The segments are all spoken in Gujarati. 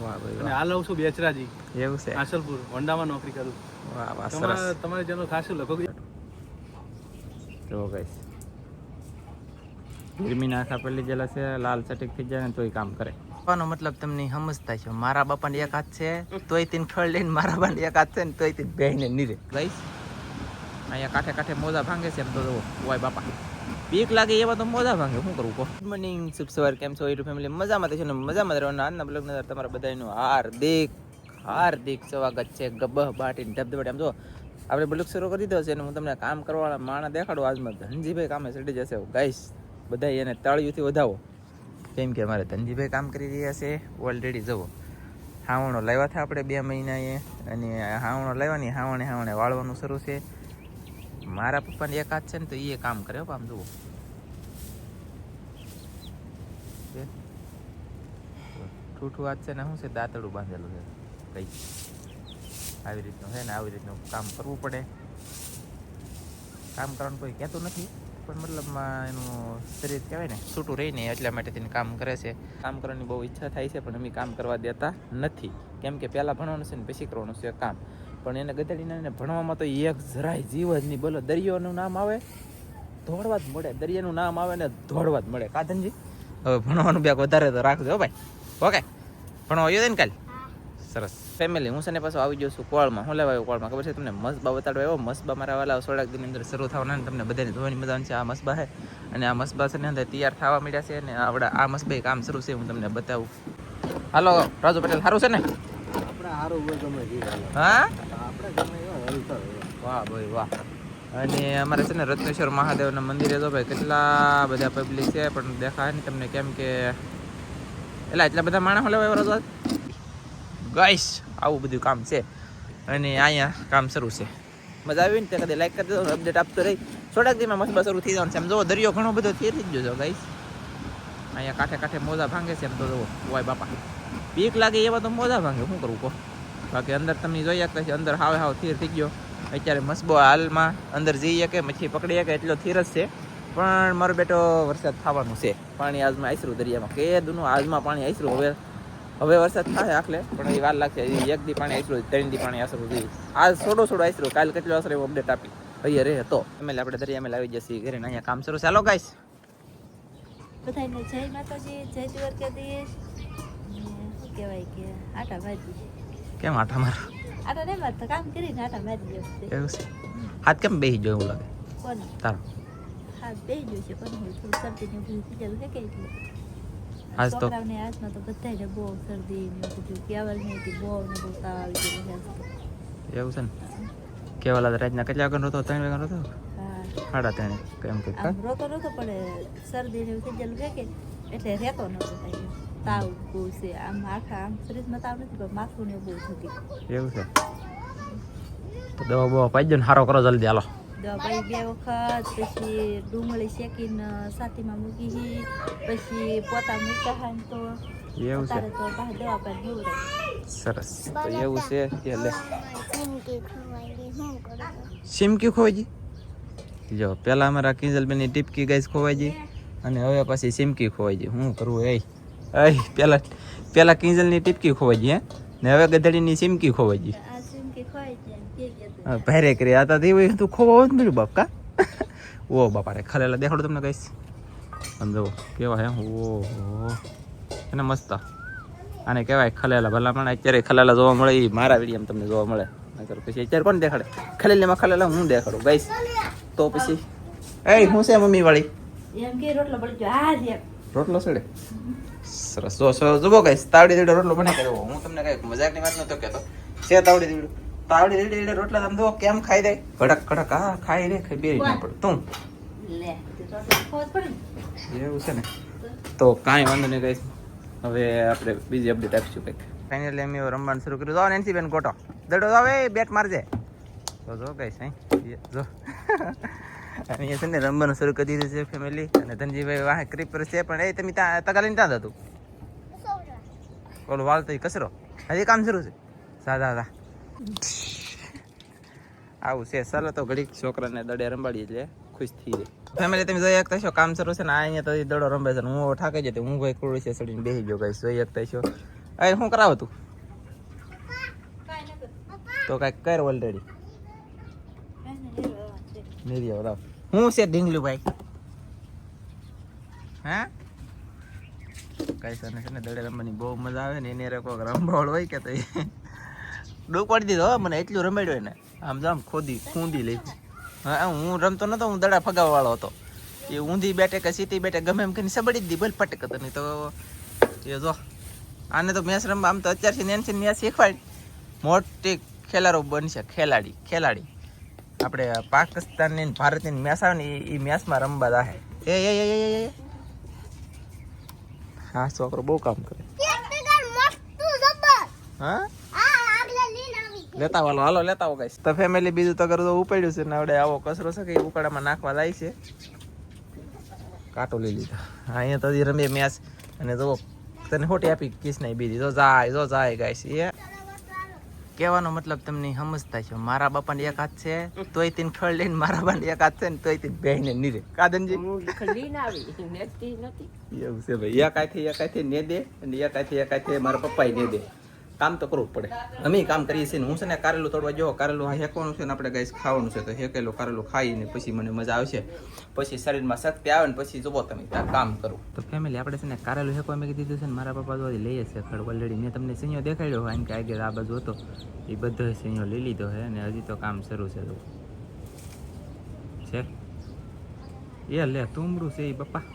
વાહ ભાઈ અને વાહ. હાલ આવું છું બેચરાજી એવું છે. આસલપુર હોન્ડામાં નોકરી કરું. વાહ વાહ સરસ. તમારી ચેનલ ખાસું લખો. જો ગાઈસ ગરમીના આખા પડી ગયેલા છે, લાલ ચટીક થઈ જાય ને તોય કામ કરે. નો મતલબ તમને સમજતા છો. મારા બાપાને એક હાથ છે તોય તીન ખળ લઈને, મારા બાપાને એક હાથ છે ને તોય તીન બેહીને નીરે. ગાઈસ અહીંયા કાંઠે કાંઠે મોજા ભાંગે છે એમ તો જુઓ. ઓય બાપા બીક લાગે એવા તો મોજા ભાંગે. શું કરવું કહો? ગુડ મોર્નિંગ, શુભ સવાર. કેમ છો યુટ્યુબ ફેમિલી? મજામાં છે ને? મજામાં રહેવાના. આજના બ્લોગ અંદર તમારા બધાનું હાર્દિક સ્વાગત છે. ગબ્બહ બાટીને ધબધબાટી. આમ જો આપણે બ્લોગ શરૂ કરી દીધો છે અને હું તમને કામ કરવાવાળા માણસ દેખાડું. આજમાં ધનજીભાઈ કામે ચડી જશે. ગાઈસ બધા એને તાળીઓથી વધાવો, કેમ કે અમારે ધનજીભાઈ કામ કરી રહ્યા છે ઓલરેડી. જવો હાવણો લાવ્યા હતા આપણે 2 મહિના અને હાવણો લાવવાની હાવણે વાળવાનું શરૂ છે. મારા પપ્પાને એક હાથ છે ને તો એ કામ કરે. આમ જુઓ ઠૂઠું હાથ છે ને શું છે, દાંતડું બાંધેલું છે. કઈ આવી રીતનું છે ને આવી રીતનું કામ કરવું પડે. કામ કરવાનું કોઈ કહેતું નથી, પણ મતલબમાં એનું શરીર કહેવાય ને છૂટું રહીને એટલા માટે તેને કામ કરે છે. કામ કરવાની બહુ ઈચ્છા થાય છે પણ અમે કામ કરવા દેતા નથી, કેમ કે પહેલાં ભણવાનું છે ને પછી કરવાનું છે કામ. પણ એને ગધેડીને ભણવામાં તો એક જરાય જીવ જ નહીં. બોલો દરિયાનું નામ આવે દોડવા જ મળે, દરિયાનું નામ આવે ને દોડવા જ મળે. કાધનજી હવે ભણવાનું બેગ વધારે તો રાખજો ભાઈ. ઓકે ભણવા આવ્યો ને કાલ? સરસ ફેમિલી. હું છે ને પાછો આવી ગયો છું કોળમાં. હું લેવા આવ્યો કોળમાં ખબર છે તમને? મસબા બતાડવા આવ્યો. મસબા મારા વાલા થોડાક દિનની અંદર શરૂ થવાના ને તમને બધાને જોવાની મજા આવે છે. આ મસબા છે અને આ મસબા છે ને અંદર તૈયાર થવા મળ્યા છે અને આપણે આ મસબા કામ શરૂ છે. હું તમને બતાવું. હાલો રાજુ પટેલ, સારું છે ને? આપણે સારું હોય ગમે હા આપણે ગમે વાહ ભાઈ વાહ. અને અમારે છે ને રત્નેશ્વર મહાદેવના મંદિરે જો ભાઈ કેટલા બધા પબ્લિક છે પણ દેખાય ને તમને, કેમ કે એટલા બધા માણસો લેવા આવ્યા ગાઈસ. આવું બધું કામ છે અને અહીંયા કામ શરૂ છે. મજા આવી ને તે કદી લાઈક કરી દેજો, અપડેટ આપતો રહી. થોડાક દીમાં મસબા શરૂ થઈ જવાનું છે. એમ જો દરિયો ઘણો બધો થઈ જ ગયો ગાઈસ. અહીંયા કાંઠે કાંઠે મોજા ભાંગે છે એમ તો જુઓ. ઓય બાપા બીક લાગે એવા તો મોજા ભાંગે. શું કરવું કહો? બાકી અંદર તમે જોઈ શકતા છો, અંદર હાવ થીર થઈ ગયો. અત્યારે મસબો હાલમાં અંદર જઈએ કે મચ્છી પકડીએ કે એટલો થીર જ છે. પણ મારો બેટો વરસાદ થવાનું છે. પાણી આજમાં આશરું દરિયામાં કે દુનું આજમાં પાણી આશરું. હવે વરસાદ થાય આખલે પણ એ વાર લાગશે. 1 દી પાણી આશરું, 3 દી પાણી આશરું જોઈએ. આજ થોડો આશરું, કાલ કેટલો આશરે એવો અપડેટ આપી અહીંયા રહે તો એમ આપણે દરિયામાં આવી જશે ઘરે. અહીંયા કામ શરૂ છે. હાલો ગાઈસ બધાને જય માતાજી, જય દ્વારકાધીશ. શું કહેવાય કે આટા ભાજી. કેમ આટા મારો? આટા નહીં મારતા, કામ કરીને આટા મારી જશે. એવું છે? હાથ કેમ બેસી ગયો એવું લાગે કોને? તારો હાથ બેસી ગયો છે પણ હું થોડું શરદીને બધું થઈ ગયેલું છે કે એટલે આજ તો છોકરાઓને આજમાં તો બધાને બહુ શરદી ને બધું કેવલ નહીં હતી, બહુ ને બહુ તાવ આવી ગયેલો છે. એવું છે ને? કેવાલા રાતના કેટલા વાગ્યાનો હતો? 3 વાગ્યાનો હતો? હા 3:30 કેમ કે આમ રોતો પડે, શરદી ને એવું થઈ ગયેલું છે કે એટલે રહેતો નહોતો થાય. તાવ બહુ છે આમ, આખા આમ શરીરમાં તાવ નથી પણ માથું ને બહુ થતી. એવું છે? તો દવા બવા પાઈ દો ને સારો કરો જલ્દી. હાલો દવા પાઈ 2 વખત, પછી ડુંગળી શેકીને સાતીમાં મૂકી, પછી પોતા મૂક્યા હા તો એવું છે? અત્યારે તો પાછી દવા પાઈ નવરાય. સરસ. તો એવું છે કે લે સિમકી ખોવાઈ ગઈ. જો પેલા અમારા કિંજલબેનની ટીપકી ગાઈસ ખોવાઈ ગઈ અને હવે પછી સિમકી ખોવાઈ ગઈ. શું કરવું? પેલા કિંજલની ટીપકી ખોવાઈ ગઈ ને હવે ગધેડીની સિમકી ખોવાઈ ગઈ. આ સિમકી ખવાય છે એમ કે ભારે કરી આતા તે તું ખોવાવો જ મળ્યું બાપ કા. ઓ બાપા રે ખલેલા દેખાડો તમને કહીશ. સમજો કેવા હે. ઓહો એને મસ્ત. આને કહેવાય ખલેલા. ભલામણ અત્યારે ખલેલા જોવા મળે એ મારા વિડીયો તમને જોવા મળે. પછી અત્યારે કોણ દેખાડે ખલેલીમાં? ખલેલા હું દેખાડું ગાઈસ. તો પછી હું છે મમ્મી વાળી એમ કે રોટલો પડી ગયો. આ જ રોટલો સડે. સરસ. જુઓ ગાઈસ તાવડી દીડો રોટલો બને કર્યો. હું તમને કઈ મજાકની વાત નતો કહેતો. છે તાવડી દીડો રોટલા તમે જુઓ કેમ ખાઈ દે. કડક કડક. હા ખાઈ રે, ખાઈ બેરી ના પડે. તું લે રોટલો ખોજ પડે એવું છે ને? તો કાંઈ વાંધો નહીં ગાઈસ. હવે આપણે બીજી અપડેટ આપીશું કંઈક. ફાઇનલી અમે રમવાનું શરૂ કર્યું. જો નેન્સી બેન કોટો દડો આવે બેટ મારજે. તો જો ગાઈસ જો અહીંયા છે ને રમવાનું શરૂ કરી દીધું છે ફેમિલી. અને ધનજીભાઈ વાહ ક્રીપર છે પણ એ તમે તગાલીને ત્યાં હતું ઓલું વાળ તો કચરો. હજી કામ શરૂ છે. સાદા આવું છે. ચાલો તો ઘડીક છોકરાને દડે રંબાડીએ એટલે ખુશ થઈ જાય. ફેમિલી તમે જોઈ શકતા છો કામ શરૂ છે ને. અહીંયા તો દડો રંબે છે ને હું થાકી જતો. હું ભાઈ કુડું છે સડીને બેસી ગયો ગાઈસ. જોઈ શકતા છો અરે શું કરાવો તું કાંઈ ન કર તો કાંઈક કર ઓલરેડી એને લેવા છે નહીં બરાબર હું છે ઢીંગલું ભાઈ હા કઈ સર છે ને દડે રમવાની બહુ મજા આવે ને એની રે કોઈક રંભાળ હોય કે તો ડૂબ પાડી દીધો હો મને એટલું રમાડ્યો ને આમ જામ ખૂંદી લઈ હા હું રમતો નતો હું દડા ફગાવા વાળો હતો એ ઊંધી બેઠે કે સીટી બેઠે ગમે એમ કરીને સબડી જ દી ભલે પટક હતો નહીં તો એ જો આને તો મેચ રમવા આમ તો અત્યારથી નેન્સી ને શીખવાડી મોટી ખેલારો બનશે ખેલાડી આપણે પાકિસ્તાનની ને ભારતની મેચ આવે ને એ મેચમાં રમવા જાહે એ હા છોકરો બહુ કામ કરે હા લેતા હાલો લેતા આવો ગાઈસ તો ફેમિલી બીજું તો કરું તો ઉપાડ્યું છે ને આવડે આવો કચરો છે કે ઉકાળામાં નાખવા જાય છે કાંટો લઈ લીધો હા અહીંયા તો હજી રમીએ મેચ અને જો તને ખોટી આપી કિસ નહીં બીજી જો જાય ગાઈસ એ કહેવાનો મતલબ તમને સમજતા છો મારા બાપાને એક હાથ છે તોય તીન ખળ લઈને મારા બાપાને એક હાથ છે ને તોય તીન બહેને નીરે કાદનજી એવું છે ભાઈ એક આથી ને દે અને એક આથી મારા પપ્પાએ ને દે કામ તો કરવું પડે અમે કામ કરીએ છીએ ને હું છે ને કારેલું તોડવા જો કારેલું હેકવાનું છે ને આપણે ગાઈસ ખાવાનું છે તો હેકેલું કારેલું ખાઈને પછી મને મજા આવશે પછી શરીરમાં શક્તિ આવે ને પછી જુઓ તમે ત્યાં કામ કરું તો ફેમિલી આપણે છે ને કારેલું હેકવા મેં કીધું છે ને મારા પપ્પા તો લઈએ છે ખડ ઓલરેડી મેં તમને સિંહો દેખાડ્યો હોય કે આગળ આ બાજુ હતો એ બધો સિંહો લઈ લીધો છે અને હજી તો કામ શરૂ છે એ લે તુમડું છે એ પપ્પા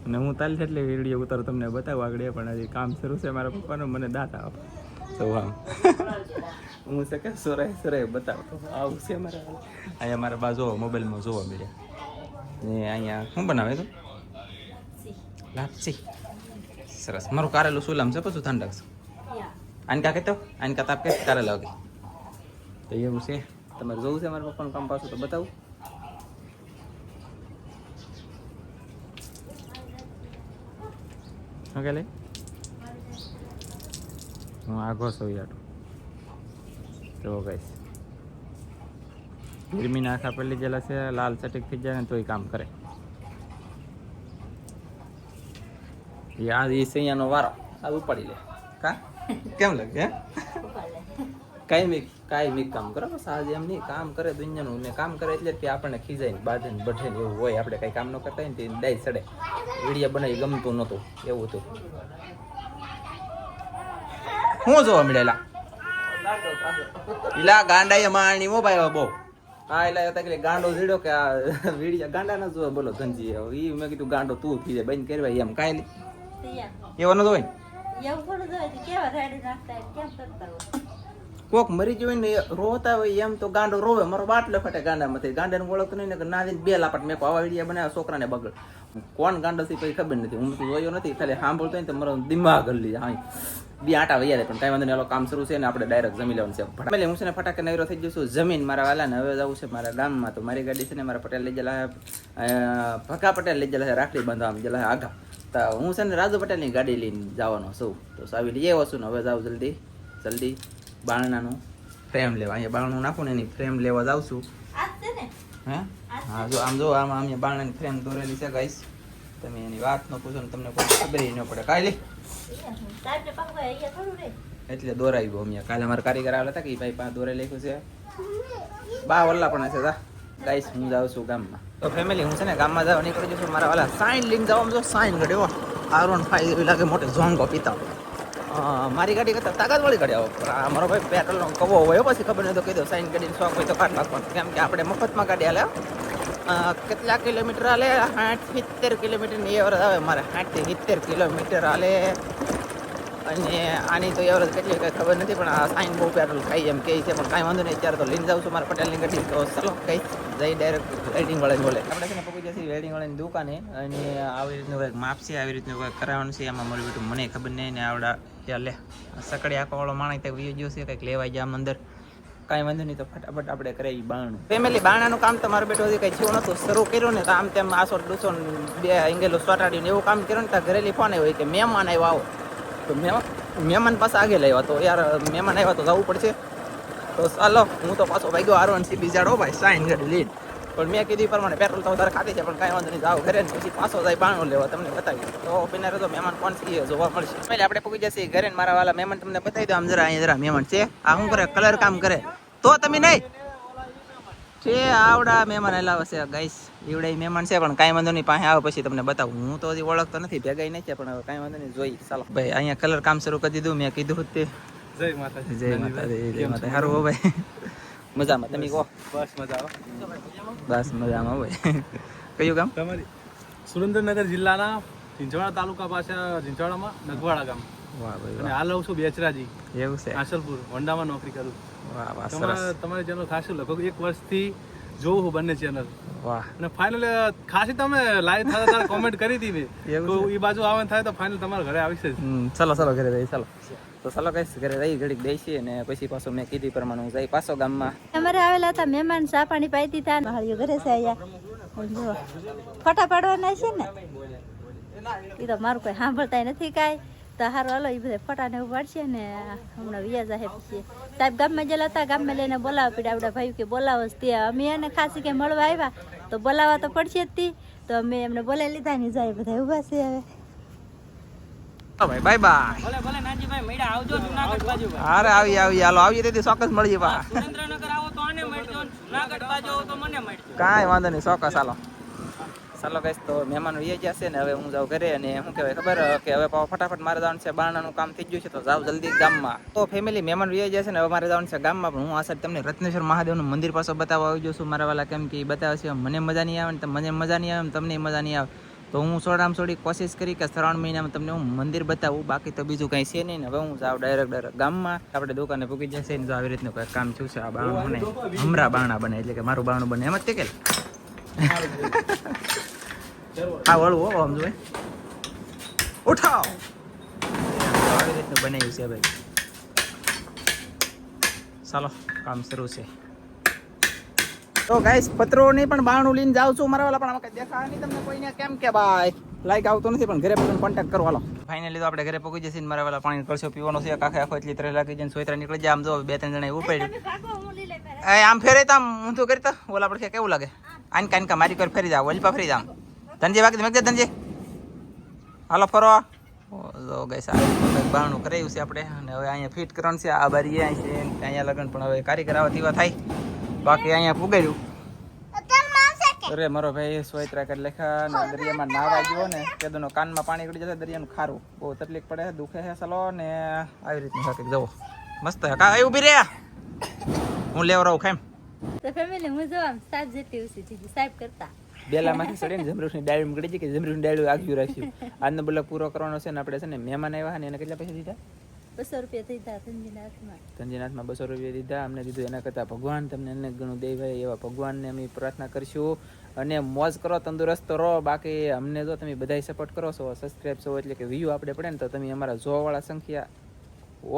અને હું તાલી એટલે વિડીયો ઉતારો તમને બતાવું આગળ પણ હજી કામ શરૂ છે મારા પપ્પાનું મને દાંત આવો તો આમ હું છે કે સોરાય બતાવતો આવું છે મારા અહીંયા મારા બાજુ મોબાઈલમાં જોવા મળ્યા ને અહીંયા શું બનાવે તો લાપસી સરસ મારું કારેલું સુલામ છે પછી ઠંડક છે આનકા કહેતો આનકા તાપ કે કારેલા વગર તો એવું છે તમારે જોવું છે મારા પપ્પાનું કામ પાછું તો બતાવું ઓકે લે હું આગો છું યાર તો ગાઈસ ગરમીના આખા પેલી ગયેલા છે લાલ ચટીક થઈ જાય ને તોય કામ કરે યાદ એ સૈયાનો વારો આ ઉપાડી લે કા કેમ લાગે કાંઈ મી કામ કરો બસ આજે એમ નહીં કામ કરે દુનિયાનું ને કામ કરે એટલે કે આપણને ખીજાય ને બાંધે ને બઢે ને એવું હોય આપણે કંઈ કામ ન કરતા હોય ને તે ડાય ચડે વિડીયો બનાવી ગમતું નહોતું એવું હતું શું જોવા મળેલા ઇલા ગાંડા એ માણી મોબાઈલ બહુ હા એટલે તકલીફ ગાંડો જીડ્યો કે આ વિડીયો ગાંડા ના જોવા બોલો ધનજી એ મેં કીધું ગાંડો તું થઈ જાય બંધ કરવા એમ કાંઈ એવાનું જ હોય ને કોક મરી ગયો ને રોતા હોય એમ તો ગાંડો રોવે મારો બાટલો ફટે ગાંડામાંથી ગાંડાને ઓળખતો નહીં ને નાદીને બે લાપટ મેં આવા વિડીયા બનાવ્યા છોકરાને બગડ કોણ ગાંડો થી પછી ખબર નથી હું તો જોયો નથી ખાલી સાંભળતો હોય ને તો મારો દિમાગ હલી હા બે આટા વૈયા પણ કાંઈ વાંધો નહીં કામ શરૂ છે ને આપણે ડાયરેક્ટ જમી લેવાનું છે હું છે ને ફટાકે નવરો થઈ જઈશું જમીન મારા વાલાને હવે જવું છે મારા ગામમાં તો મારી ગાડી છે ને મારા પટેલ લઈ ગયેલા ભકા પટેલ લઈ ગયેલા રાખડી બાંધવા ગયેલા આગા તો હું છે ને રાજુ પટેલની ગાડી લઈને જવાનો છું તો સાવી લઈ આવ્યો છું ને હવે જાઉં જલ્દી બારણાનું ફ્રેમ લેવા અહીંયા બારણું નાખું ને એની ફ્રેમ લેવા જાઉં છું હે હા જો આમ આમાં અમે બારણાની ફ્રેમ દોરેલી છે ગાઈસ તમે એની વાત ન પૂછો ને તમને કોઈ ખબર ન પડે કાલે એટલે દોરાવી ગયો અમે કાલે અમારા કારીગર આવેલા હતા કે ભાઈ પાસે દોરાઈ લખ્યું છે બા વલ્લા પણ છે ગાઈસ હું જાઉં છું ગામમાં તો ફેમિલી હું છે ને ગામમાં જાવ નીકળી જશું મારા વાલા સાઈન લઈને જવા જો સાઈન ગડ્યો R15 એવી લાગે મોટે ઝોંગો પીતા મારી ગાડી કરતા તાકાતવાળી ગાડી આવો મારો ભાઈ પેટ્રોલનો કવો હોય પછી ખબર નહીં તો કહી દો સાઈન ગાડીને શોખ હોય તો કાઢ નાખવાનો કેમ કે આપણે મફતમાં ગાડી હાલે કેટલા કિલોમીટર હાલે 60-70 કિલોમીટરની એવરેજ આવે મારે 60-70 કિલોમીટર હાલે અને આની તો એવરેજ કેટલી કંઈ ખબર નથી પણ આ સાઈન બહુ પેટ્રોલ ખાઈ એમ કહે છે પણ કાંઈ વાંધો નહીં અત્યારે તો લઈને જાઉં છું મારા પટેલની ગાડી તો ચલો કંઈ જઈ ડાયરેક્ટ વેલ્ડિંગવાળાને બોલે આપણે છે ને પકડી જશે વેલ્ડિંગવાળાની દુકાને અને આવી રીતનું કંઈક માપ છે આવી રીતનું કંઈક કરાવવાનું છે એમાં મારું બેટું મને ખબર નહીં ને આવડા ત્યાં લે સકડી આંખવાળો માણસ ત્યાં વીયો ગયો છે કંઈક લેવાઈ જાય આમ અંદર કાંઈ વાંધો નહીં તો ફટાફટ આપણે કરાવી બારણું ફેમિલી બારણાનું કામ તો મારું બેટું હજી કંઈ થયું નહોતું શરૂ કર્યું ને તો આમ તેમ 100-200 બે એંગેલો સોટાડીને એવું કામ કર્યું ને ત્યાં ઘરેલી ફોન હોય કે મહેમાન આવ્યા આવો તો મહેમાન પાસે આગે લાવ્યા તો યાર મહેમાન આવ્યા તો જવું પડશે તો ચાલો હું તો પાછો ભાગ્યો R1 CB જાડો ભાઈ સાઈન ગાડી લીડ પણ મેં કીધું એ પ્રમાણે પેટ્રોલ તો વધારે ખાતી છે પણ કાંઈ વાંધો નહીં જાવ ઘરે ને પછી પાછો જાય બાણું લેવા તમને બતાવી તો બિના રહેતો મહેમાન કોણ છે જોવા મળશે એટલે આપણે પૂકી જશે ઘરે મારા વાલા મહેમાન તમને બતાવી દો આમ જરા અહીંયા જરા મહેમાન છે આ શું કરે કલર કામ કરે તો તમે નહીં છે આવડા મહેમાન એલાવે છે ગાઈસ એવડા મહેમાન છે પણ કાંઈ વાંધો નહીં પાસે આવે પછી તમને બતાવું હું તો હજી ઓળખતો નથી ભેગા નથી પણ હવે કાંઈ વાંધો નહીં જોઈ ચાલો ભાઈ અહીંયા કલર કામ શરૂ કરી દીધું મેં કીધું તે જય માતાજી. જય માતાજી જય માતા સારું હો ભાઈ મજામાં તમે કહો બસ મજા આવે. બસ મજામાં ભાઈ કયું ગામ તમારી સુરેન્દ્રનગર જિલ્લાના ઝીંઝવાડા તાલુકા પાસે ઝીંઝવાડામાં નગવાડા ગામ વાહ ભાઈ અને વાહ હાલ રહું છું બેચરાજી એવું છે આસલપુર હોન્ડામાં નોકરી કરું. વાહ વાહ સરસ તમારી ચેનલ ખાસી લગભગ 1 વર્ષથી જોઉં છું બંને ચેનલ વાહ અને ફાઇનલ ખાસી તમે લાઈવ થતા ત્યારે કોમેન્ટ કરી હતી મેં એવું તો એ બાજુ આવવાનું થાય તો ફાઇનલ તમારા ઘરે આવીશ જ. ચાલો ચાલો ઘરે રહી ચાલો તો ચાલો કઈશ ઘરે રહી ઘડીક બેસીએ અને પછી પાછો મેં કીધી પ્રમાણે હું જઈ પાછો ગામમાં અમારે આવેલા હતા મહેમાન ચા પાણી પાઈ દીધા માળીઓ ઘરે છે અહીંયા જો ફોટા પાડવાના છે ને એ તો મારું કોઈ સાંભળતા નથી કાંઈ તો હારું હાલો એ બધા ફોટા ને ઉપાડશે ને હમણાં વ્યાજ આવે પછી સાહેબ ગામમાં ગયેલા હતા ગામમાં લઈને બોલાવવા પડ્યા આપણા ભાઈ કે બોલાવો જ તે અમે એને ખાસી કે મળવા આવ્યા તો બોલાવવા તો પડશે જ તી તો અમે એમને બોલાવી લીધા ને જાય બધા ઊભા છે હવે ભાઈ બાય બાય ભલે ભલે નાનજીભાઈ મળ્યા આવજો જુનાગઢ બાજુ ભાઈ. અરે આવી આવી હાલો આવીએ તેથી ચોક્કસ મળીએ બા સુરેન્દ્રનગર આવો તો આને મળજો ને જુનાગઢ બાજુ આવો તો મને મળજો. કાંઈ વાંધો નહીં ચોક્કસ હાલો ચાલો કઈશ તો મહેમાનો એ જશે ને હવે હું જાઉં ઘરે અને શું કહેવાય ખબર કે હવે ફટાફટ મારે જવાનું છે બારણાનું કામ થઈ ગયું છે તો જાવ જલ્દી ગામમાં તો ફેમિલી મહેમાન વી જશે ને હવે મારે જવાનું છે ગામમાં પણ હું આ સાઈડ તમને રત્નેશ્વર મહાદેવનું મંદિર પાછો બતાવવા આવી જઉં છું મારા વાલા કેમ કે એ બતાવે છે મને મજા નહીં આવે ને મને મજા નહીં આવે ને તમને મજા નહીં આવે તો હું થોડી કોશિશ કરી કે 3 મહિનામાં તમને હું મંદિર બતાવું બાકી તો બીજું કંઈ છે નહીં ને હવે હું જાઉં ડાયરેક્ટ ગામમાં આપણે દુકાને પૂકી જશે ને જો આવી રીતનું કંઈક કામ થયું છે આ બારણું ને હમણાં બારણા બને એટલે કે મારું બારણું બને એમ જ તે કે હા વળું હો આમ જોઈ ઉઠાવ આવી રીતનું બનાવ્યું છે ભાઈ ચાલો કામ શરૂ છે તો ગાઈસ પત્રો નહીં પણ બારણું લઈને જાઉં છું મારા વાલા પણ આમાં કઈ દેખાય નહીં તમને કોઈને કેમ કે ભાઈ લાઈક આવતો નથી પણ ઘરે પણ કોન્ટેક્ટ કરો હાલો ફાઇનલી તો આપણે ઘરે પહોંચી જશે ને મારા વાલા પાણી કરશો પીવાનો છે કાંખે આખો એટલી ત્રણ લાગી જાય સોયત્રા નીકળી જાય આમ જો 2-3 જણા એવું પડ્યું આમ ફેરે તો આમ હું તો કરતા ઓલા પડશે કેવું લાગે આન કાન કા મારી કર ફેરી જાવ વલપા ફરી જાવ ધનજી બાકી મેં ધનજી હાલો ફરો જો ગાઈસ આ બારણું કરાવ્યું છે આપણે અને હવે અહીંયા ફિટ કરવાનું છે આ બારી અહીં છે અહીંયા લગન પણ હવે કારીગર આવા તેવા થાય બાકી અહીંયા પુગાડ્યું અરે મારો ભાઈ સોયત્રા કરી લેખા ને દરિયામાં નાવા ગયો ને કેદોનો કાનમાં પાણી ગળી જશે દરિયાનું ખારું બહુ તકલીફ પડે દુખે છે ચાલો ને આવી રીતનું સાથે જવો મસ્ત કા એ ઊભી રે હું લેવ રહું ખાઈમ તો ફેમિલી હું જો આમ સાત જેટલી ઉસી થઈ સાહેબ કરતા બેલામાંથી ચડીને જમરૂખની ડાળી મળી ગઈ કે જમરૂખની ડાળી આગળ રાખ્યું આજનો બ્લોગ પૂરો કરવાનો છે ને આપણે છે ને મહેમાન આવ્યા ને એને કેટલા પૈસા દીધા 200 રૂપિયા દીધા ધનજીનાથમાં ધનજીનાથમાં 200 રૂપિયા દીધા અમને દીધું એના કરતાં ભગવાન તમને એને ઘણું દેવાય એવા ભગવાનને અમે પ્રાર્થના કરશું અને મોજ કરો તંદુરસ્ત રહો બાકી અમને જો તમે બધાય સપોર્ટ કરો છો સબસ્ક્રાઈબ છો એટલે કે વ્યૂ આપણે પડે ને તો તમે અમારા જોવાવાળા સંખ્યા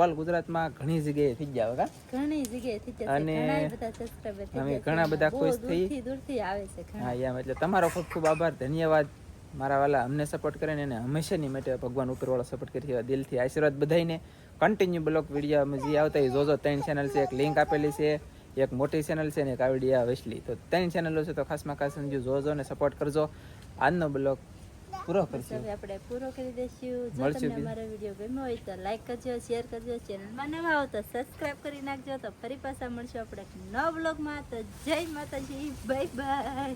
ઓલ ગુજરાતમાં ઘણી જગ્યાએ થઈ ગયા કા ઘણી જગ્યાએ થઈ જશે અને ઘણા બધા સબસ્ક્રાઇબર થઈ અમે જશે ઘણા બધા બહુ ખુશ થઈ દૂરથી દૂરથી આવે છે ઘણા હા એમ એટલે તમારો ખૂબ ખૂબ આભાર ધન્યવાદ મારા વાલા અમને સપોર્ટ કરે ને એને હંમેશાની માટે ભગવાન ઉપરવાળો સપોર્ટ કરી છે દિલથી આશીર્વાદ બધાઈને કન્ટિન્યુ બ્લોગ વિડીયો અમે જે આવતા એ જોજો 3 ચેનલ છે એક લિંક આપેલી છે એક મોટી ચેનલ છે ને એક આ વિડીયો વેચલી તો 3 ચેનલો છે તો ખાસમાં ખાસ જોજો ને સપોર્ટ કરજો આજનો બ્લોગ પૂરો કરશું હવે આપણે પૂરો કરી દઈશું જો મળશું તમને અમારો વિડીયો ગમ્યો હોય તો લાઈક કરજો શેર કરજો ચેનલમાં નવા હો તો સબસ્ક્રાઇબ કરી નાખજો તો ફરી પાછા મળશું આપણે નવા બ્લોગમાં તો જય માતાજી બાય બાય